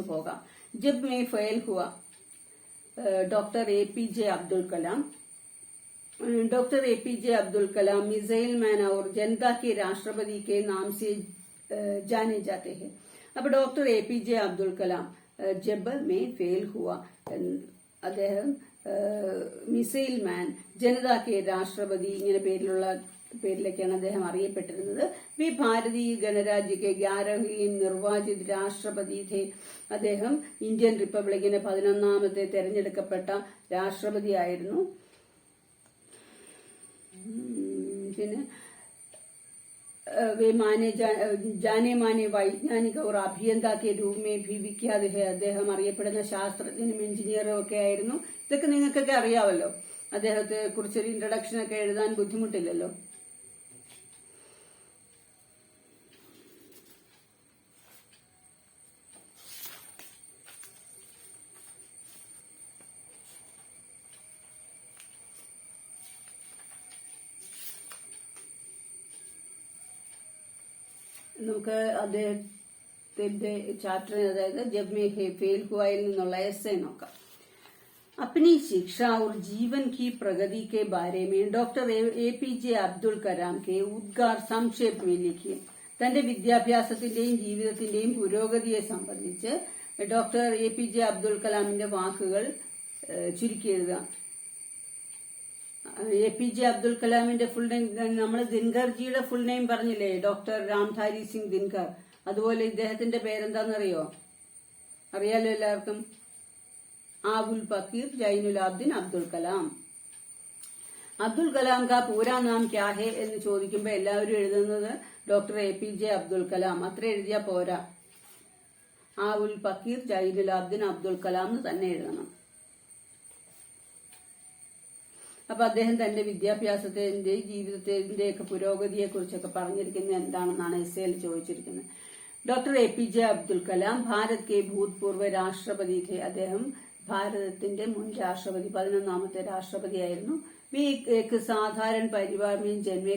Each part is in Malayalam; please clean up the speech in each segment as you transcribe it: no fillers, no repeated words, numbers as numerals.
होगा। जब मैं फेल हुआ doctor APJ Abdul Kalam missile man और जनता के राष्ट्रपति के नाम से जाने जाते हैं. അപ്പോൾ ഡോക്ടർ എപിജെ അബ്ദുൽ കലാം ജബ് മേ ഫെയിൽ ഹുവ അദ്ദേഹം മിസൈൽ മാൻ ജനതാ കെ രാഷ്ട്രപതി ഇങ്ങനെ പേരിലൊക്കെയാണ് അദ്ദേഹം അറിയപ്പെട്ടിരുന്നത്. വി ഭാരതീയ ഗണരാജ്യ കെ 11वीं നിർവാചിത രാഷ്ട്രപതി थे. അദ്ദേഹം ഇന്ത്യൻ റിപ്പബ്ലിക്കിന്റെ 11ാമത്തെ തെരഞ്ഞെടുക്കപ്പെട്ട രാഷ്ട്രപതിയായിരുന്നു. പിന്നെ वे जाने माने वैज्ञानिक और अभियंता के रूप में भी विख्यात है. അദ്ദേഹം അറിയപ്പെടുന്ന ശാസ്ത്രജ്ഞനും എഞ്ചിനീയറും ഒക്കെ ആയിരുന്നു. ഇതൊക്കെ നിങ്ങൾക്കൊക്കെ അറിയാമല്ലോ. അദ്ദേഹത്തെ കുറിച്ചൊരു ഇൻട്രൊഡക്ഷൻ ഒക്കെ എഴുതാൻ ബുദ്ധിമുട്ടില്ലല്ലോ. നമുക്ക് അദ്ദേഹത്തിന്റെ ചാപ്റ്റർ അതായത് ജബ് മേ ഫെയിൽ ഹുവയിൽ നിന്നുള്ള എസ്സേ നോക്കാം. अपनी शिक्षा और जीवन की प्रगति के बारे में डॉक्टर एपीजे അബ്ദുൽ കലാം के उद्गार संक्षेप में लिखिए. തന്റെ വിദ്യാഭ്യാസത്തിന്റെയും ജീവിതത്തിന്റെയും പുരോഗതിയെ സംബന്ധിച്ച് ഡോക്ടർ എപിജെ അബ്ദുൽ കലാമിന്റെ വാക്കുകൾ ചുരുക്കി എഴുതുക. എപിജെ അബ്ദുൽ കലാമിന്റെ ഫുൾ നെയിം നമ്മൾ ദിൻകർജിയുടെ ഫുൾ നെയിം പറഞ്ഞില്ലേ, ഡോക്ടർ രാംധാരി സിംഗ് ദിൻകർ. അതുപോലെ ഇദ്ദേഹത്തിന്റെ പേരെന്താണെന്നറിയോ? അറിയാലോ എല്ലാവർക്കും. ആബുൽ ഫക്കീർ ജൈനുലാബ്ദീൻ അബ്ദുൽ കലാം. അബ്ദുൽ കലാം കാ പൂരാ നാം ക്യാ ഹെ എന്ന് ചോദിക്കുമ്പോൾ എല്ലാവരും എഴുതുന്നത് ഡോക്ടർ എപിജെ അബ്ദുൽ കലാം. അത്ര എഴുതിയാ പോരാ, ആബുൽ ഫക്കീർ ജൈനുലാബ്ദീൻ അബ്ദുൽ കലാം എന്ന് തന്നെ എഴുതണം. അപ്പൊ അദ്ദേഹം തന്റെ വിദ്യാഭ്യാസത്തിന്റെ ജീവിതത്തിന്റെ ഒക്കെ പുരോഗതിയെ കുറിച്ചൊക്കെ പറഞ്ഞിരിക്കുന്നത് എന്താണെന്നാണ് എസ്സേയിൽ ചോദിച്ചിരിക്കുന്നത്. ഡോക്ടർ എപിജെ അബ്ദുൽ കലാം ഭാരത് കെ ഭൂതപൂർവ്വ രാഷ്ട്രപതി थे. അദ്ദേഹം ഭാരതത്തിന്റെ മുൻ രാഷ്ട്രപതി 11ാമത്തെ രാഷ്ട്രപതിയായിരുന്നു. വി एक साधारण परिवार में जन्मे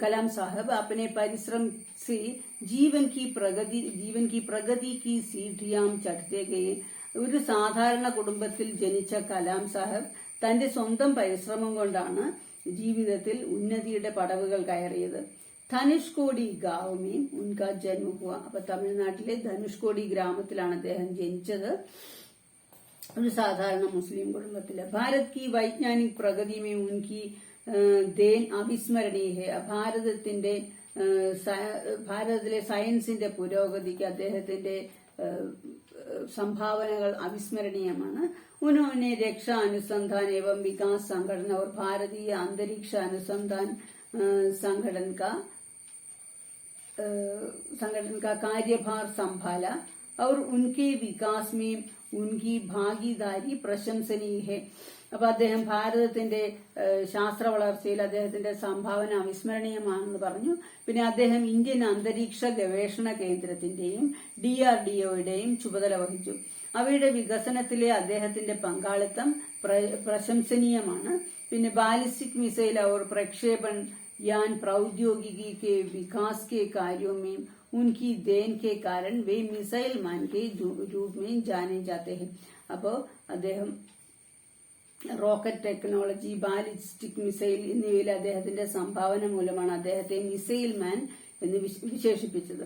कलाम साहब अपने परिश्रम से जीवन की प्रगति की सीढ़ियां चढ़ते गए. ഒരു സാധാരണ കുടുംബത്തിൽ ജനിച്ച കലാം സാഹബ് തന്റെ സ്വന്തം പരിശ്രമം കൊണ്ടാണ് ജീവിതത്തിൽ ഉന്നതിയുടെ പടവുകൾ കയറിയത്. ധനുഷ്കോടി ഗാവ് ഉൻകാ ജന്മ ഹുവ. അപ്പൊ തമിഴ്നാട്ടിലെ ധനുഷ്കോടി ഗ്രാമത്തിലാണ് അദ്ദേഹം ജനിച്ചത്, ഒരു സാധാരണ മുസ്ലിം കുടുംബത്തില്. ഭാരത് കി വൈജ്ഞാനിക് പ്രഗതി മേ ഉൻകി ദേൻ അവിസ്മരണീയ ഹെ. ഭാരതത്തിലെ സയൻസിന്റെ പുരോഗതിക്ക് അദ്ദേഹത്തിന്റെ സംഭാവനകൾ അവിസ്മരണീയമാണ്. उन्होंने रक्षा अनुसंधान एवं विकास संगठन और भारतीय अंतरिक्ष अनुसंधान संगठन का कार्यभार संभाला और उनके विकास में उनकी भागीदारी प्रशंसनीय है. അപ്പൊ അദ്ദേഹം ഭാരതത്തിന്റെ ശാസ്ത്ര വളർച്ചയിൽ അദ്ദേഹത്തിന്റെ സംഭാവന അവിസ്മരണീയമാണെന്ന് പറഞ്ഞു. പിന്നെ അദ്ദേഹം ഇന്ത്യൻ അന്തരീക്ഷ ഗവേഷണ കേന്ദ്രത്തിന്റെയും DRDOയുടെയും ചുമതല വഹിച്ചു. അവയുടെ വികസനത്തിലെ അദ്ദേഹത്തിന്റെ പങ്കാളിത്തം പ്രശംസനീയമാണ്. പിന്നെ ബാലിസ്റ്റിക് മിസൈൽ और प्रक्षेपण यान प्रौद्योगिकी के विकास के कार्यों में उनकी देन के कारण वे मिसाइल मैन के रूप में जाने जाते हैं. അപ്പോൾ അദ്ദേഹം റോക്കറ്റ് ടെക്നോളജി, ബാലിസ്റ്റിക് മിസൈൽ എന്നിവയിൽ അദ്ദേഹത്തിന്റെ സംഭാവന മൂലമാണ് അദ്ദേഹത്തെ മിസൈൽ മാൻ എന്ന് വിശേഷിപ്പിച്ചത്.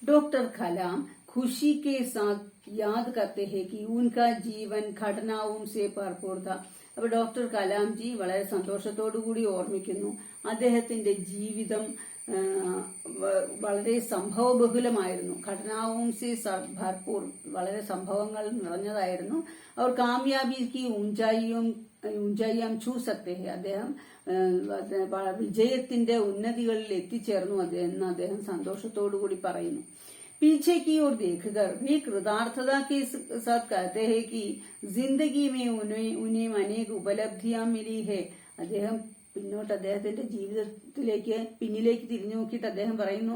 ഡോക്ടർ കലാം खुशी के साथ याद करते हैं कि उनका जीवन घटनाओं से भरपूर था. അപ്പൊ ഡോക്ടർ കലാംജി വളരെ സന്തോഷത്തോടുകൂടി ഓർമ്മിക്കുന്നു അദ്ദേഹത്തിന്റെ ജീവിതം വളരെ സംഭവബഹുലമായിരുന്നു. ഘടനാവും സെ ഭർപൂർ, വളരെ സംഭവങ്ങൾ നിറഞ്ഞതായിരുന്നു. അവർ കാമ്യാബിക്ക് ഊഞ്ചായിയും ഛൂ സക്തേ ഹെ. അദ്ദേഹം വിജയത്തിന്റെ ഉന്നതികളിൽ എത്തിച്ചേർന്നു എന്ന് അദ്ദേഹം സന്തോഷത്തോടുകൂടി പറയുന്നു. पीछे की ओर देखकर वे कृतार्थता के साथ कहते हैं कि जिंदगी में उन्हें अनेक उपलब्धियां मिली है. അദ്ദേഹം പിന്നോട്ട് അദ്ദേഹത്തിന്റെ ജീവിതത്തിലേക്ക് പിന്നിലേക്ക് തിരിഞ്ഞു നോക്കിയിട്ട് അദ്ദേഹം പറയുന്നു,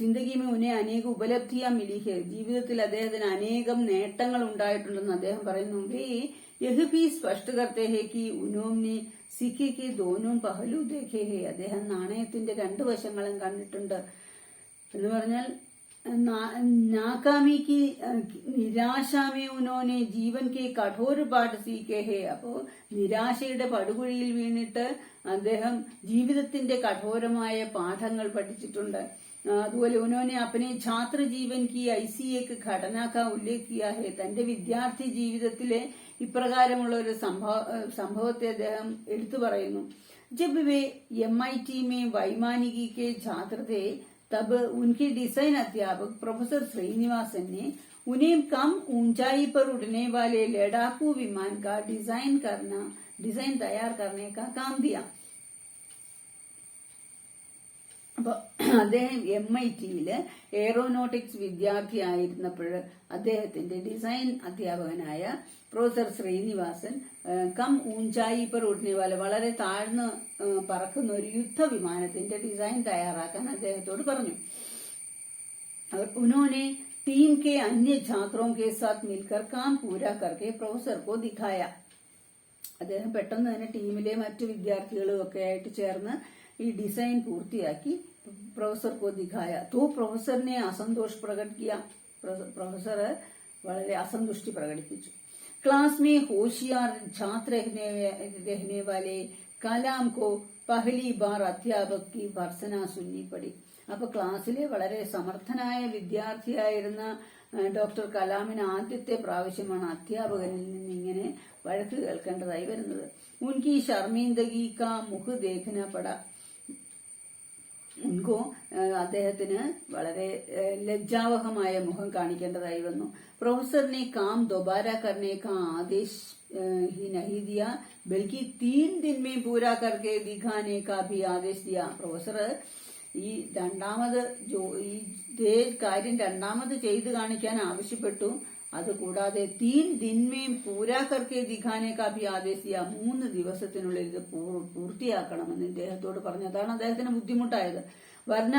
ജിന്ദഗി മേ ഉന്നെ അനേക ഉപലബ്ധിയാ മിലി ഹെ. ജീവിതത്തിൽ അദ്ദേഹത്തിന് അനേകം നേട്ടങ്ങൾ ഉണ്ടായിട്ടുണ്ടെന്ന് അദ്ദേഹം പറയുന്നു. यह भी स्पष्ट करते हैं कि उन्होंने सिक्के के दोनों पहलू देखे हैं. അദ്ദേഹം നാണയത്തിന്റെ രണ്ടു വശങ്ങളും കണ്ടിട്ടുണ്ട് എന്ന് പറഞ്ഞാൽ नाकामी की निराशा में उन्होंने जीवन के കഠോര പാഠ സീखे हैं. അപ്പോ നിരാശയുടെ പടുകുഴിയിൽ വീണിട്ട് അദ്ദേഹം ജീവിതത്തിന്റെ കഠോരമായ പാഠങ്ങൾ പഠിച്ചിട്ടുണ്ട്. അതുപോലെ ഉन्होंने अपने छात्र जीवन की ऐसी एक घटना का उल्लेख किया है. തന്റെ വിദ്യാർത്ഥി ജീവിതത്തിലെ ഇപ്രകാരമുള്ള ഒരു സംഭവത്തെ അദ്ദേഹം എടുത്തു പറയുന്നു. जब वे MIT में वैमानिकी के छात्र थे तब उनके डिजाइन अध्यापक प्रोफेसर श्रीनिवासन ने उन्हें कम ऊंचाई पर उड़ने वाले लड़ाकू विमान का डिजाइन तैयार करने का काम दिया. അപ്പൊ അദ്ദേഹം MIT-യില് എയറോനോട്ടിക്സ് വിദ്യാർത്ഥിയായിരുന്നപ്പോൾ അദ്ദേഹത്തിന്റെ ഡിസൈൻ അധ്യാപകനായ പ്രൊഫസർ ശ്രീനിവാസൻ കം ഊഞ്ചായി പർ ഉടനെവാല വളരെ താഴ്ന്ന് പറക്കുന്ന ഒരു യുദ്ധവിമാനത്തിന്റെ ഡിസൈൻ തയ്യാറാക്കാൻ അദ്ദേഹത്തോട് പറഞ്ഞു. उन्होंने टीम के अन्य छात्रों के साथ मिलकर काम पूरा करके प्रोफेसर को दिखाया. അദ്ദേഹം പെട്ടെന്ന് തന്നെ ടീമിലെ മറ്റു വിദ്യാർത്ഥികളും ഒക്കെ ആയിട്ട് ചേർന്ന് ഈ ഡിസൈൻ പൂർത്തിയാക്കി പ്രൊഫസർ को दिखाया. तो प्रोफेसर ने असंतोष प्रकट किया. प्रोफेसर വളരെ അസന്തുഷ്ടി പ്രകടിപ്പിച്ചു. क्लास में होशियार छात्र रहने वाले कलाम को पहली बार अध्यापक की भर्त्सना सुननी पड़ी. അപ്പൊ ക്ലാസ്സിലെ വളരെ സമർത്ഥനായ വിദ്യാർത്ഥിയായിരുന്ന ഡോക്ടർ കലാമിന് ആദ്യത്തെ പ്രാവശ്യമാണ് അധ്യാപകനിൽ നിന്ന് ഇങ്ങനെ വഴക്ക് കേൾക്കേണ്ടതായി വരുന്നത്. ഉൻകി ശർമീന്ദഗി കാ മുഖ് ദേഖന പട. ഉൻകോ അദ്ദേഹത്തിന് വളരെ ലജ്ജാവഹമായ മുഖം കാണിക്കേണ്ടതായി വന്നു. പ്രൊഫസറിനെ കാം ദോബാര കർനെ കാ ആദേശ് ही नहीं दिया बल्कि 3 दिन में पूरा करके दिखाने का भी आदेश दिया. പ്രൊഫസർ ഈ ഇതേ കാര്യം രണ്ടാമത് ചെയ്തു കാണിക്കാൻ ആവശ്യപ്പെട്ടു. അതുകൂടാതെ 3 दिन में पूरा करके दिखाने का भी आदेश दिया. 3 ദിവസത്തിനുള്ളിൽ ഇത് പൂർത്തിയാക്കണമെന്ന് ഇദ്ദേഹത്തോട് പറഞ്ഞു. അതാണ് അദ്ദേഹത്തിന് ബുദ്ധിമുട്ടായത്. വരണ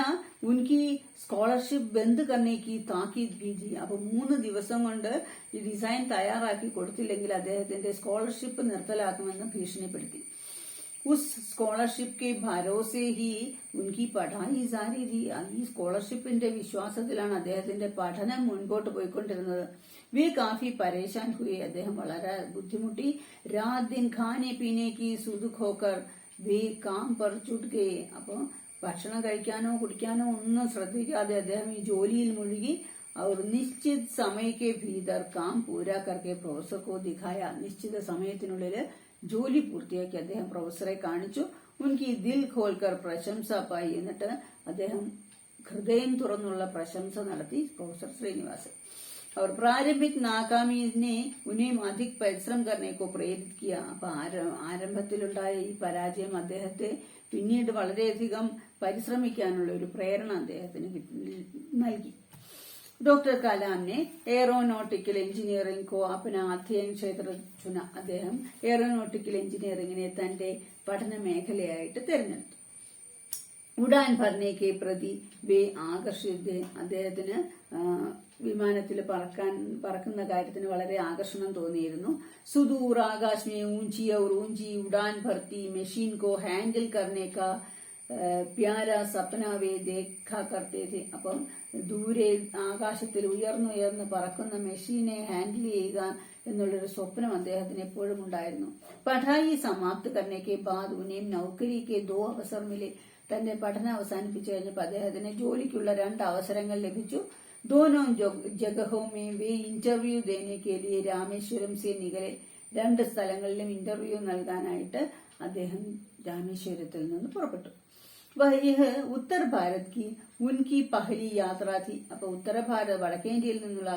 ഉൻകി സ്കോളർഷിപ്പ് ബന്ദ് കർണേക്ക് താക്കീത് ഭീജി. അപ്പൊ 3 ദിവസം കൊണ്ട് ഈ ഡിസൈൻ തയ്യാറാക്കി കൊടുത്തില്ലെങ്കിൽ അദ്ദേഹത്തിന്റെ സ്കോളർഷിപ്പ് നിർത്തലാക്കുമെന്ന് ഭീഷണിപ്പെടുത്തി. ഉസ് സ്കോളർഷിപ്പ് കെ ഭരോസെ ഹി ഉൻകി പഠായി ജാരി थी. ഈ സ്കോളർഷിപ്പിന്റെ വിശ്വാസത്തിലാണ് അദ്ദേഹത്തിന്റെ പഠനം മുൻപോട്ട് പോയിക്കൊണ്ടിരുന്നത്. വേ കാഫി പരേശാൻ ഹുയെ. അദ്ദേഹം വളരെ ബുദ്ധിമുട്ടി. രാത് ദിൻ ഖാനെ പീനെ കി സുദുഖ് ഹോക്കർ വേ കാം പർ ചുട്ട് ഗയെ. അപ്പൊ ഭക്ഷണം കഴിക്കാനോ കുടിക്കാനോ ഒന്നും ശ്രദ്ധിക്കാതെ അദ്ദേഹം ഈ ജോലിയിൽ മുഴുകി. അവർ നിശ്ചിത സമയക്കെ ഭീതർ കാം പൂരാ കർക്കെ പ്രൊഫസർ കോ ദിഖായ. നിശ്ചിത സമയത്തിനുള്ളിൽ ജോലി പൂർത്തിയാക്കി അദ്ദേഹം പ്രൊഫസറെ കാണിച്ചു. ഉൻകി ദിൽ ഖോൽക്കർ പ്രശംസ പായി. എന്നിട്ട് അദ്ദേഹം ഹൃദയം തുറന്നുള്ള പ്രശംസ നടത്തി പ്രൊഫസർ ശ്രീനിവാസൻ. और प्रारंभिक नाकामी ने उन्हें अधिक परिश्रम करने को प्रेरित किया. അപ്പൊ ആരംഭത്തിലുണ്ടായ ഈ പരാജയം അദ്ദേഹത്തെ പിന്നീട് വളരെയധികം പരിശ്രമിക്കാനുള്ള ഒരു പ്രേരണ അദ്ദേഹത്തിന് നൽകി. डॉक्टर कलाम ने एयरोनॉटिकल इंजीनियरिंग को अपना अध्ययन क्षेत्र चुना. അദ്ദേഹം എയറോനോട്ടിക്കൽ എഞ്ചിനീയറിംഗിനെ തന്റെ പഠന മേഖലയായിട്ട് തിരഞ്ഞെടുത്തു. ഉഡാൻ ഭർണേക്ക് പ്രതി വേ ആകർഷിത. അദ്ദേഹത്തിന് വിമാനത്തിൽ പറക്കുന്ന കാര്യത്തിന് വളരെ ആകർഷണം തോന്നിയിരുന്നു. സുദൂർ ആകാശ് മേ ഊഞ്ചി और ऊंची उड़ान भरती मशीन को हैंडल करने का പ്യാരാ സപ്നാവേ ദേഖാ കർത്തേ थे. അപ്പം ദൂരെ ആകാശത്തിൽ ഉയർന്നുയർന്ന് പറക്കുന്ന മെഷീനെ ഹാൻഡിൽ ചെയ്യുക എന്നുള്ളൊരു സ്വപ്നം അദ്ദേഹത്തിന് എപ്പോഴും ഉണ്ടായിരുന്നു. പഠായി സമാപ്ത് കർണേക്ക് ബാദ് ഉനേം നൗക്കരിക്ക് 2 അവസർ മിലെ. തന്റെ പഠനം അവസാനിപ്പിച്ചു കഴിഞ്ഞപ്പോൾ അദ്ദേഹത്തിന് ജോലിക്കുള്ള 2 അവസരങ്ങൾ ലഭിച്ചു. दोनों जगहों में वे इंटरव्यू देने के लिए രാമേശ്വരം से निकले. 2 സ്ഥലങ്ങളിലും ഇന്റർവ്യൂ നൽകാനായിട്ട് അദ്ദേഹം രാമേശ്വരത്തിൽ നിന്ന് പുറപ്പെട്ടു. यह उत्तर भारत की उनकी पहली यात्रा थी. അപ്പൊ ഉത്തരഭാരത വടക്കേന്ത്യയിൽ നിന്നുള്ള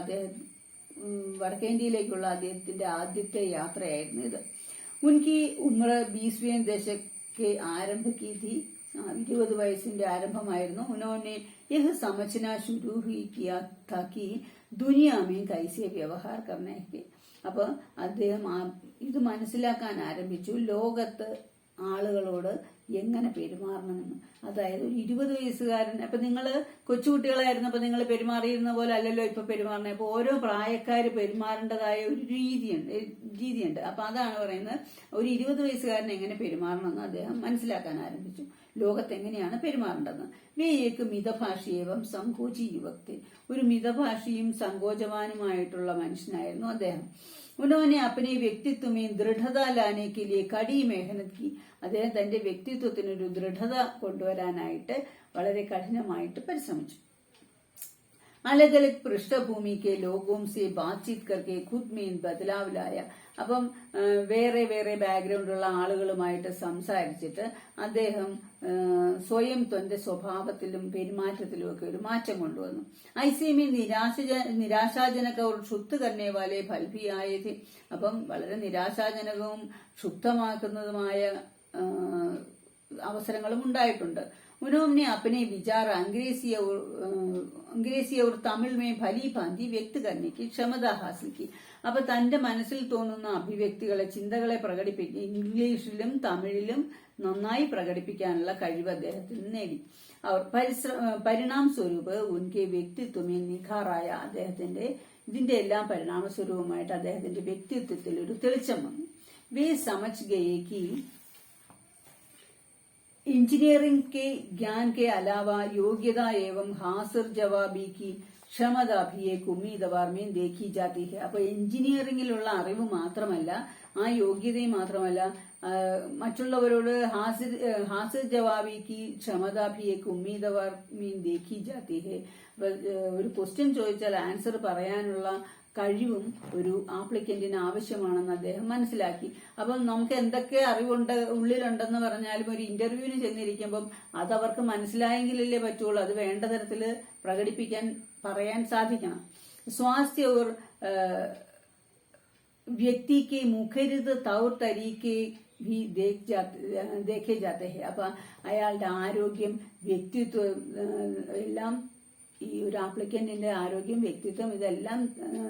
വടക്കേന്ത്യയിലേക്കുള്ള അദ്ദേഹത്തിന്റെ ആദ്യത്തെ യാത്രയായിരുന്നു ഇത്. ഉൻകി ഉമ്ര 20वें दशक के आरंभ की थी. 20 വയസ്സിന്റെ ആരംഭമായിരുന്നു. उन्होंने यह समझना शुरू ही किया था कि दुनिया में कैसे व्यवहार करना है. അപ്പൊ അദ്ദേഹം ഇത് മനസ്സിലാക്കാൻ ആരംഭിച്ചു, ലോകത്ത് ആളുകളോട് എങ്ങനെ പെരുമാറണമെന്ന്. അതായത് ഒരു 20 വയസ്സുകാരൻ, അപ്പൊ നിങ്ങൾ കൊച്ചുകുട്ടികളായിരുന്നപ്പോ നിങ്ങൾ പെരുമാറിയിരുന്ന പോലെ അല്ലല്ലോ ഇപ്പൊ പെരുമാറണേ. അപ്പൊ ഓരോ പ്രായക്കാര് പെരുമാറേണ്ടതായ ഒരു രീതിയുണ്ട്. അപ്പൊ അതാണ് പറയുന്നത്, ഒരു 20 വയസ്സുകാരൻ എങ്ങനെ പെരുമാറണമെന്ന് അദ്ദേഹം മനസ്സിലാക്കാൻ ആരംഭിച്ചു. ലോകത്ത് എങ്ങനെയാണ് പെരുമാറേണ്ടത്. വേ ഏക്ക് മിതഭാഷിയേവം സങ്കോചി യുവക്തി, ഒരു മിതഭാഷിയും സങ്കോചവാനുമായിട്ടുള്ള മനുഷ്യനായിരുന്നു അദ്ദേഹം. ഉन्होंने अपने व्यक्तित्व में दृढ़ता लाने के लिए कड़ी मेहनत की, അദ്ദേഹം തന്റെ വ്യക്തിത്വത്തിനൊരു ദൃഢത കൊണ്ടുവരാനായിട്ട് വളരെ കഠിനമായിട്ട് പരിശ്രമിച്ചു. अलग अलग पृष्ठभूमि के लोगों से बातचीत करके खुद में बदलाव लाया. അപ്പം വേറെ വേറെ ബാക്ക്ഗ്രൗണ്ടുള്ള ആളുകളുമായിട്ട് സംസാരിച്ചിട്ട് അദ്ദേഹം സ്വയം തന്റെ സ്വഭാവത്തിലും പെരുമാറ്റത്തിലും ഒക്കെ ഒരു മാറ്റം കൊണ്ടുവന്നു. ഐസിഎമ്മി നിരാശാജനക और क्षुब्ध करने वाले फल भी आए थे. അപ്പം വളരെ നിരാശാജനകവും ക്ഷുബ്ധമാക്കുന്നതുമായ അവസരങ്ങളും ഉണ്ടായിട്ടുണ്ട്. उन्होंने अपने विचार अंग्रेजी और तमिल में भली भांति व्यक्त करने की क्षमता हासिल की. അപ്പൊ തന്റെ മനസ്സിൽ തോന്നുന്ന അഭിവ്യക്തികളെ, ചിന്തകളെ പ്രകടിപ്പിക്കുക ഇംഗ്ലീഷിലും തമിഴിലും നന്നായി പ്രകടിപ്പിക്കാനുള്ള കഴിവ് അദ്ദേഹത്തിന് നേടി. അവർ പരിണാമ സ്വരൂപ് ഉൻകെ വ്യക്തിത്വമേ നിഖാറായ, അദ്ദേഹത്തിന്റെ ഇതിന്റെ എല്ലാം പരിണാമ സ്വരൂപമായിട്ട് അദ്ദേഹത്തിന്റെ വ്യക്തിത്വത്തിൽ ഒരു തെളിച്ചം വന്നു. വേ സമജ് ഗയേക്ക് इंजीनियरिंग के ज्ञान के अलावा योग्यता एवं हासिर जवाबी की क्षमता भी एक उम्मीदवार में देखी जाती है. അപ്പൊ എഞ്ചിനീയറിംഗിലുള്ള അറിവ് മാത്രമല്ല, ആ യോഗ്യതയും മാത്രമല്ല, മറ്റുള്ളവരോട് ഹാസിർ ജവാബിക്ക് ക്ഷമത भी एक उम्मीदवार में देखी जाती है. ഒരു ക്വസ്റ്റ്യൻ ചോദിച്ചാൽ ആൻസർ പറയാനുള്ള കഴിവും ഒരു ആപ്ലിക്കന്റിന് ആവശ്യമാണെന്ന് അദ്ദേഹം മനസ്സിലാക്കി. അപ്പം നമുക്ക് എന്തൊക്കെ അറിവുണ്ട് ഉള്ളിലുണ്ടെന്ന് പറഞ്ഞാലും ഒരു ഇന്റർവ്യൂവിന് ചെന്നിരിക്കുമ്പം അതവർക്ക് മനസ്സിലായെങ്കിലല്ലേ പറ്റുള്ളൂ. അത് വേണ്ട തരത്തിൽ പ്രകടിപ്പിക്കാൻ പറയാൻ സാധിക്കണം. സ്വാസ്ഥ്യ और വ്യക്തി के मुखरित तौर तरीके भी देखे जाते हैं. അപ്പൊ അയാളുടെ ആരോഗ്യം, വ്യക്തിത്വം എല്ലാം, ഈ ഒരു ആപ്ലിക്കന്റിന്റെ ആരോഗ്യം, വ്യക്തിത്വം ഇതെല്ലാം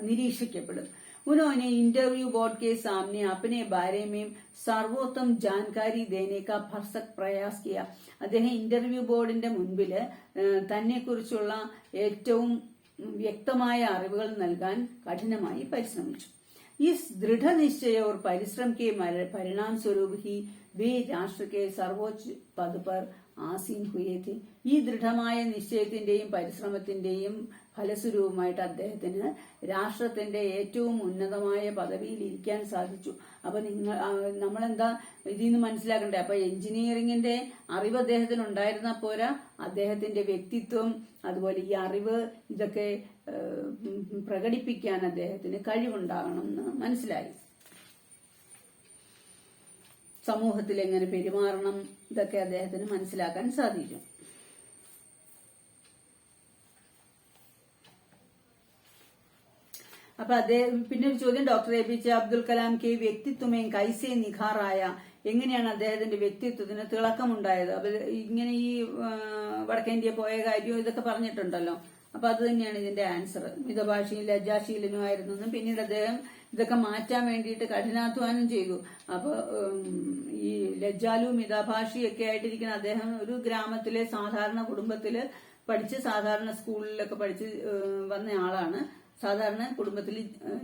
നിരീക്ഷിക്കപ്പെടും. उन्होंने इंटरव्यू बोर्ड के सामने अपने बारे में सर्वोत्तम जानकारी देने का भरसक प्रयास किया. അദ്ദേഹം ഇന്റർവ്യൂ ബോർഡിന്റെ മുൻപില് തന്നെ കുറിച്ചുള്ള ഏറ്റവും വ്യക്തമായ അറിവുകൾ നൽകാൻ കഠിനമായി പരിശ്രമിച്ചു. इस दृढ़ निश्चय और परिश्रम के परिणाम स्वरूप ही वे राष्ट्र के सर्वोच्च पद पर ആസീൻ हुए थे. ഈ ദൃഢമായ നിശ്ചയത്തിന്റെയും പരിശ്രമത്തിന്റെയും ഫലസ്വരൂപമായിട്ട് അദ്ദേഹത്തിന് രാഷ്ട്രത്തിന്റെ ഏറ്റവും ഉന്നതമായ പദവിയിൽ ഇരിക്കാൻ സാധിച്ചു. അപ്പൊ നമ്മളെന്താ ഇതിൽ നിന്ന് മനസ്സിലാക്കണ്ടേ? അപ്പൊ എഞ്ചിനീയറിംഗിന്റെ അറിവ് അദ്ദേഹത്തിന് ഉണ്ടായിരുന്ന പോരാ, അദ്ദേഹത്തിന്റെ വ്യക്തിത്വം, അതുപോലെ ഈ അറിവ്, ഇതൊക്കെ പ്രകടിപ്പിക്കാൻ അദ്ദേഹത്തിന് കഴിവുണ്ടാകണം എന്ന് മനസ്സിലായി. സമൂഹത്തിൽ എങ്ങനെ പെരുമാറണം, ഇതൊക്കെ അദ്ദേഹത്തിന് മനസ്സിലാക്കാൻ സാധിക്കും. അപ്പൊ അദ്ദേഹം പിന്നെ ഒരു ചോദ്യം, ഡോക്ടർ APJ അബ്ദുൽ കലാം കെ വ്യക്തിത്വമേ കൈസേ നിഖാറായ, എങ്ങനെയാണ് അദ്ദേഹത്തിന്റെ വ്യക്തിത്വത്തിന് തിളക്കമുണ്ടായത്? അപ്പൊ ഇങ്ങനെ ഈ വടക്കേ ഇന്ത്യ പോയ കാര്യം ഇതൊക്കെ പറഞ്ഞിട്ടുണ്ടല്ലോ. അപ്പൊ അത് തന്നെയാണ് ഇതിന്റെ ആൻസർ. മിതഭാഷിയും ലജ്ജാശീലനുമായിരുന്നു എന്നും പിന്നീട് അദ്ദേഹം ഇതൊക്കെ മാറ്റാൻ വേണ്ടിയിട്ട് കഠിനാധ്വാനം ചെയ്തു. അപ്പൊ ഈ ലജ്ജാലു മിതഭാഷിയൊക്കെ ആയിട്ടിരിക്കുന്ന അദ്ദേഹം ഒരു ഗ്രാമത്തിലെ സാധാരണ കുടുംബത്തില് പഠിച്ച് സാധാരണ സ്കൂളിലൊക്കെ പഠിച്ച് വന്ന ആളാണ്, സാധാരണ കുടുംബത്തിൽ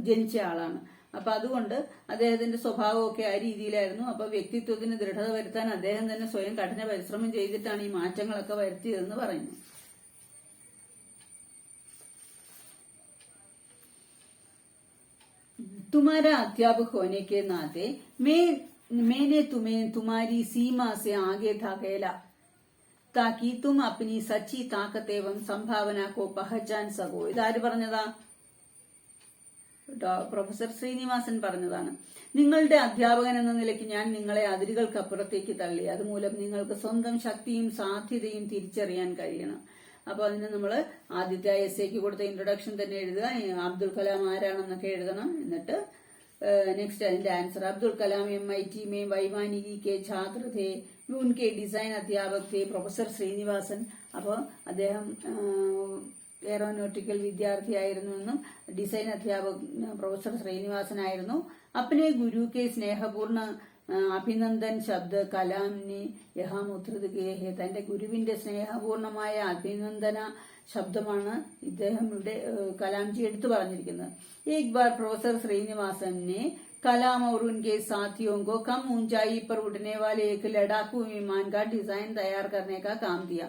ജനിച്ച ആളാണ്. അപ്പൊ അതുകൊണ്ട് അദ്ദേഹത്തിന്റെ സ്വഭാവമൊക്കെ ആ രീതിയിലായിരുന്നു. അപ്പൊ വ്യക്തിത്വത്തിന് ദൃഢത വരുത്താൻ അദ്ദേഹം തന്നെ സ്വയം കഠിന പരിശ്രമം ചെയ്തിട്ടാണ് ഈ മാറ്റങ്ങളൊക്കെ വരുത്തിയതെന്ന് പറയുന്നു. तुम्हारा अध्यापक होने के नाते मैंने तुम्हें तुम्हारी सीमा से आगे धकेला ताकि तुम अपनी सच्ची ताकत एवं संभावना को पहचान सको. ഇതാര് പറഞ്ഞതാ? പ്രൊഫസർ ശ്രീനിവാസൻ പറഞ്ഞതാണ്. നിങ്ങളുടെ അധ്യാപകൻ എന്ന നിലയ്ക്ക് ഞാൻ നിങ്ങളെ അതിരുകൾക്കപ്പുറത്തേക്ക് തള്ളി. അതുമൂലം നിങ്ങൾക്ക് സ്വന്തം ശക്തിയും സാധ്യതയും തിരിച്ചറിയാൻ കഴിയണം. അപ്പൊ അതിന് നമ്മൾ ആദ്യത്തെ എസ്സേക്ക് കൊടുത്ത ഇൻട്രൊഡക്ഷൻ തന്നെ എഴുതുക, അബ്ദുൽ കലാം ആരാണെന്നൊക്കെ എഴുതണം. എന്നിട്ട് നെക്സ്റ്റ് അതിന്റെ ആൻസർ. അബ്ദുൽ കലാം MIT में वैमानिकी के छात्र थे, उनके डिजाइन अध्यापक थे പ്രൊഫസർ ശ്രീനിവാസൻ. അപ്പോൾ അദ്ദേഹം എയറോനോട്ടിക്കൽ വിദ്യാർത്ഥിയായിരുന്നു എന്നും ഡിസൈൻ അധ്യാപകൻ പ്രൊഫസർ ശ്രീനിവാസനായിരുന്നു. अपने गुरु के स्नेहपूर्ण അഭിനന്ദൻ ശബ്ദ കലാമിനെ യഹാമുദ്രത് ഗേഹെ, തന്റെ ഗുരുവിന്റെ സ്നേഹപൂർണമായ അഭിനന്ദന ശബ്ദമാണ് ഇദ്ദേഹം ഇവിടെ കലാംജി എടുത്തു പറഞ്ഞിരിക്കുന്നത്. एक बार प्रोफेसर श्रीनिवासन ने कलाम और उनके साथियों को कम ऊंचाई पर उड़ने वाले एक लड़ाकू विमान का डिजाइन तैयार करने का काम दिया.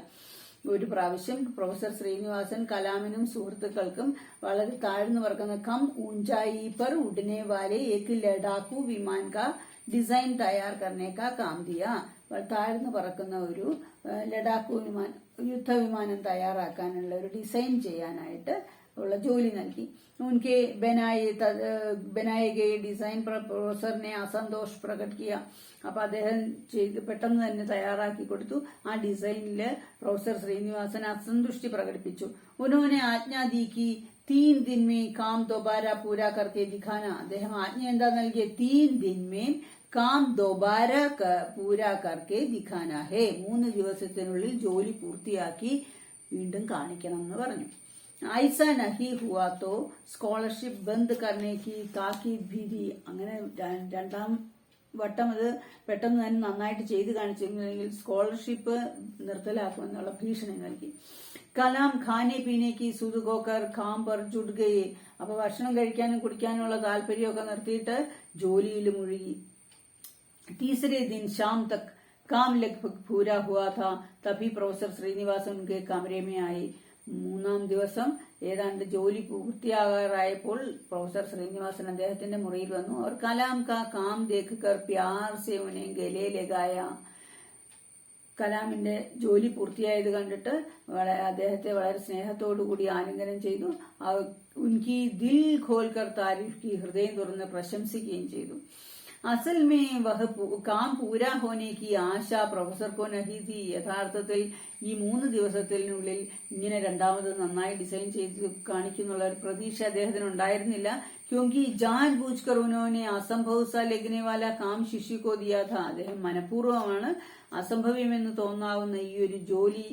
ഒരു പ്രാവശ്യം പ്രൊഫസർ ശ്രീനിവാസൻ കലാമിനും സുഹൃത്തുക്കൾക്കും വളരെ താഴ്ന്നു പറക്കുന്ന കം ഊഞ്ചായി पर उड़ने वाले एक लड़ाकू विमान का डिजाइन तैयार करने का काम दिया. താഴ്ന്നു പറക്കുന്ന ഒരു ലഡാക്കു വിമാനം യുദ്ധവിമാനം തയ്യാറാക്കാനുള്ള ഒരു ഡിസൈൻ ചെയ്യാനായിട്ട് ഉള്ള ജോലി നൽകി. उनके बनाए गए डिजाइन पर प्रोफेसर ने असंतोष प्रकट किया. അപ്പൊ അദ്ദേഹം പെട്ടെന്ന് തന്നെ തയ്യാറാക്കി കൊടുത്തു. ആ ഡിസൈനില് പ്രൊഫസർ ശ്രീനിവാസൻ അസന്തുഷ്ടി പ്രകടിപ്പിച്ചു. ഉन्होंने आज्ञा दी कि 3 दिन में काम दोबारा पूरा करके दिखाना. അദ്ദേഹം ആജ്ഞ എന്താ നൽകിയ 3 दिन में काम दोबारा पूरा करके दिखाना है. 3 ദിവസത്തിനുള്ളിൽ ജോലി പൂർത്തിയാക്കി വീണ്ടും കാണിക്കണം എന്ന് പറഞ്ഞു. ऐसा नहीं हुआ तो സ്കോളർഷിപ്പ് ബന്ദ് करने की ताकीद भी दी. അങ്ങനെ രണ്ടാം വട്ടം അത് പെട്ടെന്ന് തന്നെ നന്നായിട്ട് ചെയ്ത് കാണിച്ചിരുന്നെങ്കിൽ സ്കോളർഷിപ്പ് നിർത്തലാക്കുമെന്നുള്ള ഭീഷണി നൽകി. കലാം ഖാനെ പീനേക്ക് സുദ് ഹോക്കർ കാം പർ ജുട് ഗയെ. അപ്പൊ ഭക്ഷണം കഴിക്കാനും കുടിക്കാനുമുള്ള താല്പര്യമൊക്കെ നിർത്തിയിട്ട് ജോലിയിൽ മുഴുകി. तीसरे दिन शाम तक काम लगभग पूरा हुआ था. तभी प्रोफेसर श्रीनिवासन उनके कमरे में आए. 3-ാം ദിവസം ഏതാണ്ട് ജോലി പൂർത്തിയാകാറായപ്പോൾ പ്രൊഫസർ ശ്രീനിവാസൻ അദ്ദേഹത്തിന്റെ മുറിയിൽ വന്നു. और कलाम का काम देखकर प्यार से उन्हें गले लगाया. കലാമിന്റെ ജോലി പൂർത്തിയായത് കണ്ടിട്ട് അദ്ദേഹത്തെ വളരെ സ്നേഹത്തോടുകൂടി ആലിംഗനം ചെയ്തു. ഉൻകി ദിൽ ഖോൽക്കർ താരീഫ് की ഹൃദയം തുറന്ന് പ്രശംസിക്കുകയും ചെയ്തു. असल में वह काम पूरा होने की आशा പ്രൊഫസർ को नहीं थी. യഥാർത്ഥത്തിൽ ഈ 3 ദിവസത്തിനുള്ളിൽ ഇങ്ങനെ രണ്ടാമത് നന്നായി ഡിസൈൻ ചെയ്ത് കാണിക്കുന്നുള്ള ഒരു പ്രതീക്ഷ അദ്ദേഹത്തിന് ഉണ്ടായിരുന്നില്ല. क्योंकि जानबूझकर उन्होंने असंभव सा लगने वाला काम शिष्य को दिया था. അദ്ദേഹം മനഃപൂർവ്വമാണ് അസംഭവ്യമെന്ന് തോന്നാവുന്ന ഈ ഒരു ജോലി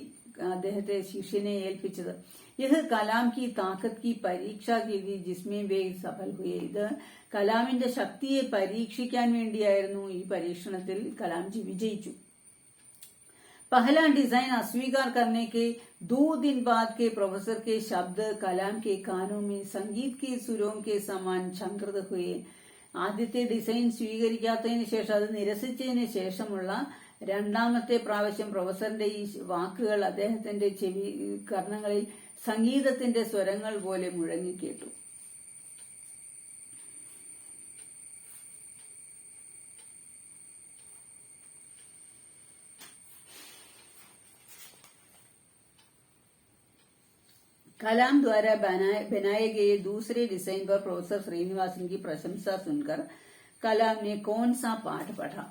അദ്ദേഹത്തെ ശിഷ്യനെ ഏൽപ്പിച്ചത്. यह कलाम की ताकत की परीक्षा की थी जिसमें वे सफल हुए. ഇത് കലാമിന്റെ ശക്തിയെ പരീക്ഷിക്കാൻ വേണ്ടിയായിരുന്നു. ഈ പരീക്ഷണത്തിൽ കലാംജി വിജയിച്ചു. पहला डिजाइन अस्वीकार करने के 2 दिन बाद के प्रोफेसर के शब्द कलाम के कानों में संगीत के सुरों के समान झंकृत हुए. ആദ്യത്തെ ഡിസൈൻ സ്വീകരിക്കാത്തതിന് ശേഷം അത് നിരസിച്ചതിന് ശേഷമുള്ള രണ്ടാമത്തെ പ്രാവശ്യം പ്രൊഫസറിന്റെ ഈ വാക്കുകൾ അദ്ദേഹത്തിന്റെ കർണങ്ങളിൽ സംഗീതത്തിന്റെ സ്വരങ്ങൾ പോലെ മുഴങ്ങിക്കേട്ടു. कलाम द्वारा बनाए गए दूसरे डिजाइन पर प्रोफेसर श्रीनिवासन की प्रशंसा सुनकर कलाम ने कौन सा पाठ पढ़ा.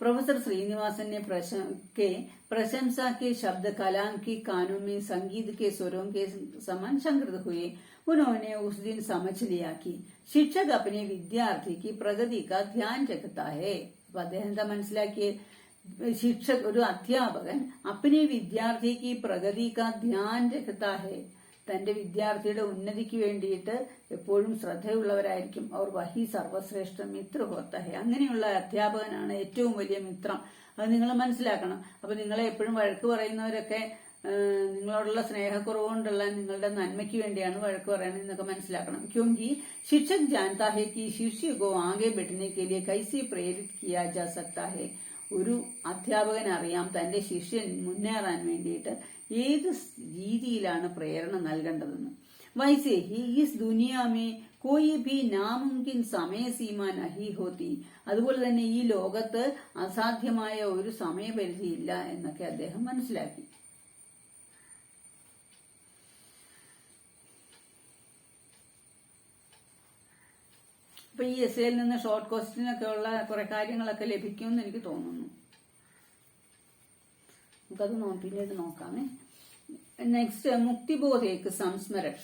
प्रोफेसर श्रीनिवासन ने प्रशंसा के शब्द कलाम की कानों में संगीत के स्वरों के समान संकृत हुए. उन्होंने उस दिन समझ लिया कि शिक्षक अपने विद्यार्थी की प्रगति का ध्यान रखता है. അപ്പൊ അദ്ദേഹം എന്താ മനസ്സിലാക്കിയ शिक्षक ഒരു അധ്യാപകൻ अपने विद्यार्थी की प्रगति का ध्यान रखता है. തന്റെ വിദ്യാർത്ഥിയുടെ ഉന്നതിക്ക് വേണ്ടിയിട്ട് എപ്പോഴും ശ്രദ്ധയുള്ളവരായിരിക്കും. അവർ വഹി സർവശ്രേഷ്ഠ മിത്ര ഹോത്ത ഹെ. അങ്ങനെയുള്ള അധ്യാപകനാണ് ഏറ്റവും വലിയ മിത്രം. അത് നിങ്ങൾ മനസ്സിലാക്കണം. അപ്പൊ നിങ്ങളെ എപ്പോഴും വഴക്ക് പറയുന്നവരൊക്കെ നിങ്ങളോടുള്ള സ്നേഹക്കുറവുകൊണ്ടുള്ള നിങ്ങളുടെ നന്മയ്ക്ക് വേണ്ടിയാണ് വഴക്ക് പറയുന്നത് എന്നൊക്കെ മനസ്സിലാക്കണം. क्योंकि शिक्षक जानता है कि शिष्य को आगे बढ़ने के लिए कैसे प्रेरित किया जा सकता है. ഒരു അധ്യാപകൻ അറിയാം തന്റെ ശിഷ്യൻ മുന്നേറാൻ വേണ്ടിയിട്ട് ഏത് രീതിയിലാണ് പ്രേരണ നൽകേണ്ടതെന്ന്. വൈസേ ഹി ഇസ് ദുനിയാമേ കോയി ഭി നാമുംകിൻ സമയസീമ നഹി ഹോത്തി. അതുപോലെ തന്നെ ഈ ലോകത്ത് അസാധ്യമായ ഒരു സമയപരിധിയില്ല എന്നൊക്കെ അദ്ദേഹം മനസ്സിലാക്കി. അപ്പൊ ഈ എസ്സേയിൽ നിന്ന് ഷോർട്ട് ക്വസ്റ്റ്യനൊക്കെ ഉള്ള കുറെ കാര്യങ്ങളൊക്കെ ലഭിക്കുമെന്ന് എനിക്ക് തോന്നുന്നു. നമുക്കത് പിന്നീട് നോക്കാമേ. നെക്സ്റ്റ് മുക്തിബോധേക്ക് സംസ്മരൺ.